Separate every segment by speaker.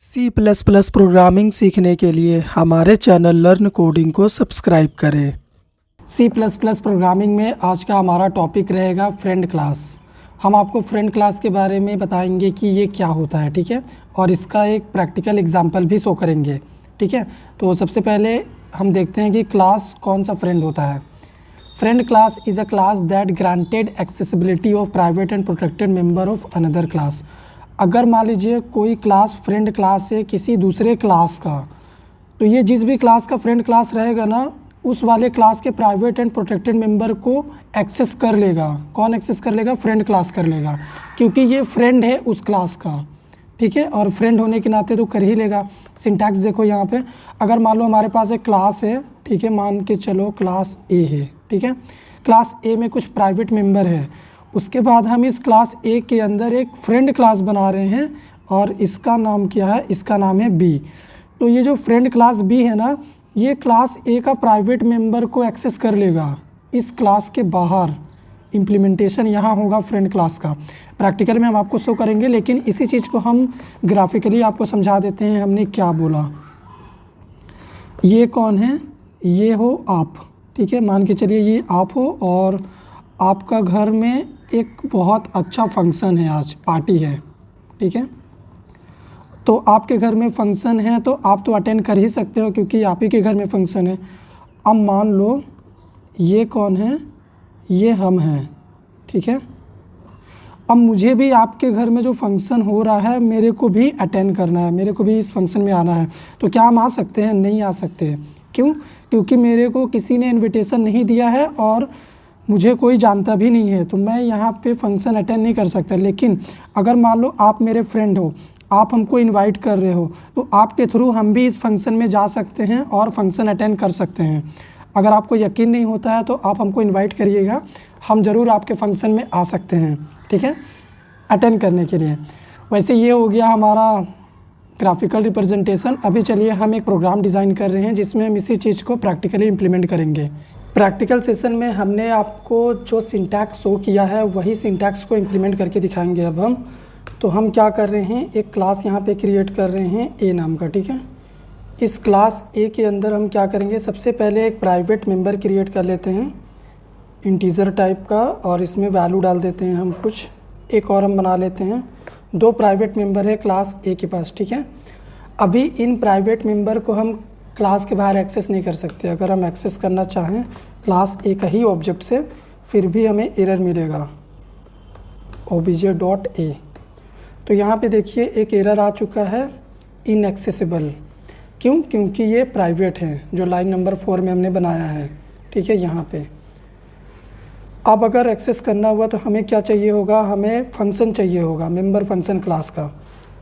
Speaker 1: C++ programming सीखने के लिए हमारे चैनल लर्न कोडिंग को सब्सक्राइब करें। C++ प्रोग्रामिंग में आज का हमारा टॉपिक रहेगा फ्रेंड क्लास। हम आपको फ्रेंड क्लास के बारे में बताएंगे कि ये क्या होता है, ठीक है, और इसका एक प्रैक्टिकल एग्जांपल भी शो करेंगे, ठीक है। तो सबसे पहले हम देखते हैं कि क्लास कौन सा फ्रेंड होता है। Friend class is a class that granted accessibility of private and protected member of another class. अगर मान लीजिए कोई क्लास फ्रेंड क्लास है किसी दूसरे क्लास का, तो ये जिस भी क्लास का फ्रेंड क्लास रहेगा ना, उस वाले क्लास के प्राइवेट एंड प्रोटेक्टेड मेंबर को एक्सेस कर लेगा। कौन एक्सेस कर लेगा? फ्रेंड क्लास कर लेगा, क्योंकि ये फ्रेंड है उस क्लास का, ठीक है, और फ्रेंड होने के नाते तो कर ही लेगा। सिंटैक्स देखो यहाँ पे, अगर मान लो हमारे पास एक क्लास है, ठीक है, मान के चलो क्लास ए है, ठीक है, क्लास ए में कुछ प्राइवेट मेंबर है, उसके बाद हम इस क्लास ए के अंदर एक फ्रेंड क्लास बना रहे हैं और इसका नाम क्या है? इसका नाम है बी। तो ये जो फ्रेंड क्लास बी है ना, ये क्लास ए का प्राइवेट मेंबर को एक्सेस कर लेगा इस क्लास के बाहर। इम्प्लीमेंटेशन यहाँ होगा फ्रेंड क्लास का। प्रैक्टिकल में हम आपको शो करेंगे, लेकिन इसी चीज़ को हम ग्राफिकली आपको समझा देते हैं। हमने क्या बोला, ये कौन है? ये हो आप, ठीक है, मान के चलिए ये आप हो और आपका घर में एक बहुत अच्छा फंक्शन है, आज पार्टी है, ठीक है। तो आपके घर में फंक्शन है तो आप तो अटेंड कर ही सकते हो, क्योंकि आप ही के घर में फंक्शन है। अब मान लो ये कौन है? ये हम हैं, ठीक है। अब मुझे भी आपके घर में जो फंक्शन हो रहा है मेरे को भी अटेंड करना है, मेरे को भी इस फंक्शन में आना है। तो क्या हम आ सकते हैं? नहीं आ सकते। क्यों? क्योंकि मेरे को किसी ने इनविटेशन नहीं दिया है और मुझे कोई जानता भी नहीं है, तो मैं यहाँ पे फंक्शन अटेंड नहीं कर सकता। लेकिन अगर मान लो आप मेरे फ्रेंड हो, आप हमको इनवाइट कर रहे हो, तो आपके थ्रू हम भी इस फंक्शन में जा सकते हैं और फंक्शन अटेंड कर सकते हैं। अगर आपको यकीन नहीं होता है तो आप हमको इनवाइट करिएगा, हम ज़रूर आपके फंक्शन में आ सकते हैं, ठीक है, अटेंड करने के लिए। वैसे ये हो गया हमारा ग्राफिकल रिप्रेजेंटेशन। अभी चलिए हम एक प्रोग्राम डिज़ाइन कर रहे हैं जिसमें हम इसी चीज़ को प्रैक्टिकली इम्प्लीमेंट करेंगे। प्रैक्टिकल सेशन में हमने आपको जो सिंटैक्स शो किया है वही सिंटैक्स को इम्प्लीमेंट करके दिखाएंगे। अब हम क्या कर रहे हैं, एक क्लास यहाँ पे क्रिएट कर रहे हैं ए नाम का, ठीक है। इस क्लास ए के अंदर हम क्या करेंगे, सबसे पहले एक प्राइवेट मेंबर क्रिएट कर लेते हैं इंटीजर टाइप का, और इसमें वैल्यू डाल देते हैं हम कुछ। एक और हम बना लेते हैं, दो प्राइवेट मेंबर है क्लास ए के पास, ठीक है। अभी इन प्राइवेट मेंबर को हम क्लास के बाहर एक्सेस नहीं कर सकते। अगर हम एक्सेस करना चाहें क्लास ए का ही ऑब्जेक्ट से, फिर भी हमें एरर मिलेगा obj.a। तो यहाँ पे देखिए एक एरर आ चुका है, इनएक्सेसिबल। क्यों? क्योंकि ये प्राइवेट है, जो लाइन नंबर 4 में हमने बनाया है, ठीक है, यहाँ पे। अब अगर एक्सेस करना हुआ तो हमें क्या चाहिए होगा? हमें फंक्शन चाहिए होगा, मेंबर फंक्शन क्लास का,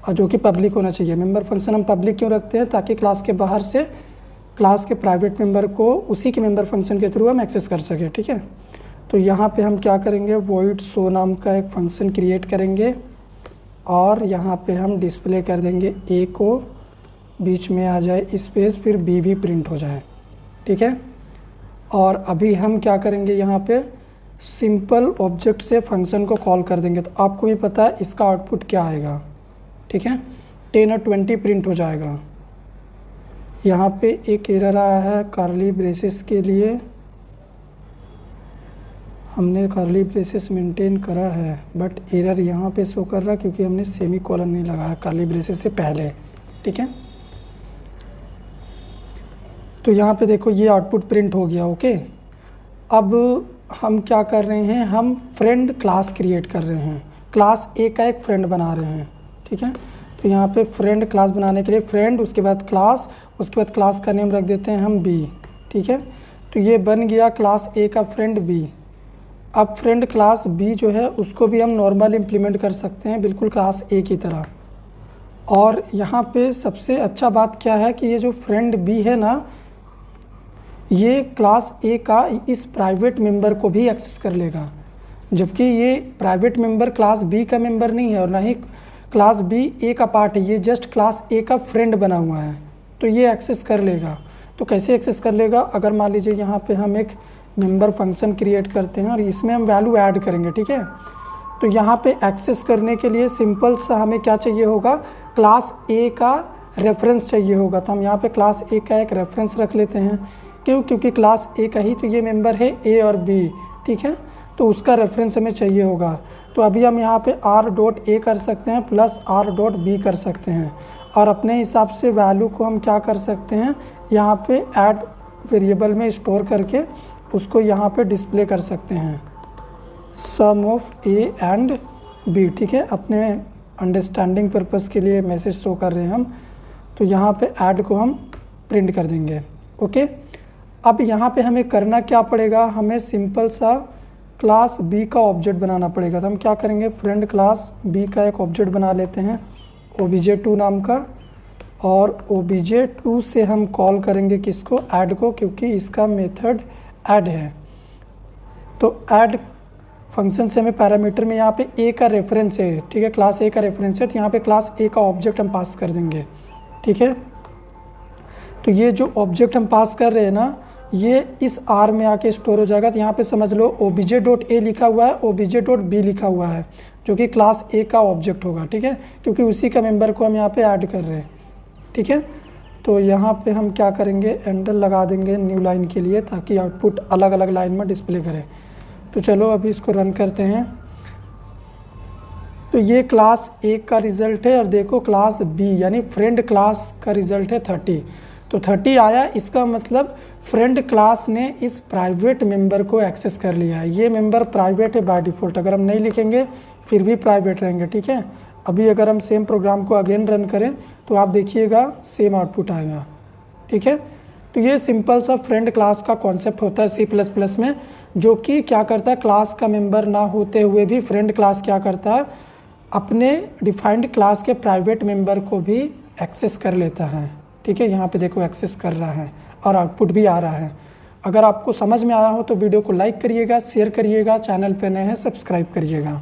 Speaker 1: और जो कि पब्लिक होना चाहिए। मेंबर फंक्शन हम पब्लिक क्यों रखते हैं? ताकि क्लास के बाहर से क्लास के प्राइवेट मेंबर को उसी के मेंबर फंक्शन के थ्रू हम एक्सेस कर सकें, ठीक है। तो यहाँ पे हम क्या करेंगे, void show नाम का एक फंक्शन क्रिएट करेंगे और यहाँ पे हम डिस्प्ले कर देंगे ए को, बीच में आ जाए स्पेस, फिर बी भी प्रिंट हो जाए, ठीक है। और अभी हम क्या करेंगे, यहाँ पे सिंपल ऑब्जेक्ट से फंक्शन को कॉल कर देंगे। तो आपको भी पता है इसका आउटपुट क्या आएगा, ठीक है, 10 और 20 प्रिंट हो जाएगा। यहाँ पे एक एरर आया है कर्ली ब्रेसेस के लिए, हमने कर्ली ब्रेसेस मेंटेन करा है, बट एरर यहाँ पे शो कर रहा क्योंकि हमने सेमी कॉलन नहीं लगाया कर्ली ब्रेसेस से पहले, ठीक है। तो यहाँ पे देखो ये आउटपुट प्रिंट हो गया, ओके। अब हम क्या कर रहे हैं, हम फ्रेंड क्लास क्रिएट कर रहे हैं, क्लास ए का एक फ्रेंड बना रहे हैं, ठीक है। तो यहाँ पे फ्रेंड क्लास बनाने के लिए फ्रेंड, उसके बाद क्लास, उसके बाद क्लास का नेम रख देते हैं हम बी, ठीक है। तो ये बन गया क्लास ए का फ्रेंड बी। अब फ्रेंड क्लास बी जो है उसको भी हम नॉर्मल इम्प्लीमेंट कर सकते हैं, बिल्कुल क्लास ए की तरह। और यहाँ पे सबसे अच्छा बात क्या है कि ये जो फ्रेंड बी है ना, ये क्लास ए का इस प्राइवेट मेंबर को भी एक्सेस कर लेगा, जबकि ये प्राइवेट मेंबर क्लास बी का मेंबर नहीं है और ना ही क्लास बी ए का पार्ट है, ये जस्ट क्लास ए का फ्रेंड बना हुआ है, तो ये एक्सेस कर लेगा। तो कैसे एक्सेस कर लेगा? अगर मान लीजिए यहाँ पे हम एक मेंबर फंक्शन क्रिएट करते हैं और इसमें हम वैल्यू ऐड करेंगे, ठीक है। तो यहाँ पे एक्सेस करने के लिए सिंपल सा हमें क्या चाहिए होगा, क्लास ए का रेफरेंस चाहिए होगा, तो हम यहाँ पे क्लास ए का एक रेफरेंस रख लेते हैं। क्यों? क्योंकि क्लास ए का ही तो ये मेंबर है ए और बी, ठीक है, तो उसका रेफरेंस हमें चाहिए होगा। तो अभी हम यहाँ पे आर डॉट ए कर सकते हैं प्लस आर डॉट बी कर सकते हैं, और अपने हिसाब से वैल्यू को हम क्या कर सकते हैं, यहाँ पे ऐड वेरिएबल में स्टोर करके उसको यहाँ पे डिस्प्ले कर सकते हैं, सम ऑफ ए एंड बी, ठीक है। अपने अंडरस्टैंडिंग पर्पस के लिए मैसेज शो कर रहे हैं हम, तो यहाँ पे ऐड को हम प्रिंट कर देंगे। ओके, अब यहाँ पे हमें करना क्या पड़ेगा, हमें सिंपल सा क्लास बी का ऑब्जेक्ट बनाना पड़ेगा। तो हम क्या करेंगे, फ्रेंड क्लास बी का एक ऑब्जेक्ट बना लेते हैं obj2 नाम का, और obj2 से हम कॉल करेंगे किसको, ऐड को, क्योंकि इसका मेथड ऐड है। तो ऐड फंक्शन से हमें पैरामीटर में यहाँ पे ए का रेफरेंस है, ठीक है, क्लास ए का रेफरेंस है, तो यहाँ पे क्लास ए का ऑब्जेक्ट हम पास कर देंगे, ठीक है। तो ये जो ऑब्जेक्ट हम पास कर रहे हैं ना, ये इस आर में आके स्टोर हो जाएगा। तो यहाँ पे समझ लो obj.a लिखा हुआ है, obj.b लिखा हुआ है, जो कि क्लास ए का ऑब्जेक्ट होगा, ठीक है, क्योंकि उसी का मेंबर को हम यहाँ पे ऐड कर रहे हैं, ठीक है। तो यहाँ पे हम क्या करेंगे, एंटर लगा देंगे न्यू लाइन के लिए, ताकि आउटपुट अलग अलग लाइन में डिस्प्ले करे। तो चलो अभी इसको रन करते हैं। तो ये क्लास ए का रिज़ल्ट है, और देखो क्लास बी यानी फ्रेंड क्लास का रिज़ल्ट है 30। तो 30 आया, इसका मतलब फ्रेंड क्लास ने इस प्राइवेट मेंबर को एक्सेस कर लिया है। ये मेंबर प्राइवेट है बाय डिफ़ॉल्ट, अगर हम नहीं लिखेंगे फिर भी प्राइवेट रहेंगे, ठीक है। अभी अगर हम सेम प्रोग्राम को अगेन रन करें तो आप देखिएगा सेम आउटपुट आएगा, ठीक है। तो ये सिंपल सा फ्रेंड क्लास का कॉन्सेप्ट होता है C++ में, जो कि क्या करता है, क्लास का मेंबर ना होते हुए भी फ्रेंड क्लास क्या करता है, अपने डिफाइंड क्लास के प्राइवेट मेंबर को भी एक्सेस कर लेता है, ठीक है। यहाँ पे देखो एक्सेस कर रहा है और आउटपुट भी आ रहा है। अगर आपको समझ में आया हो तो वीडियो को लाइक करिएगा, शेयर करिएगा, चैनल पे नए हैं सब्सक्राइब करिएगा।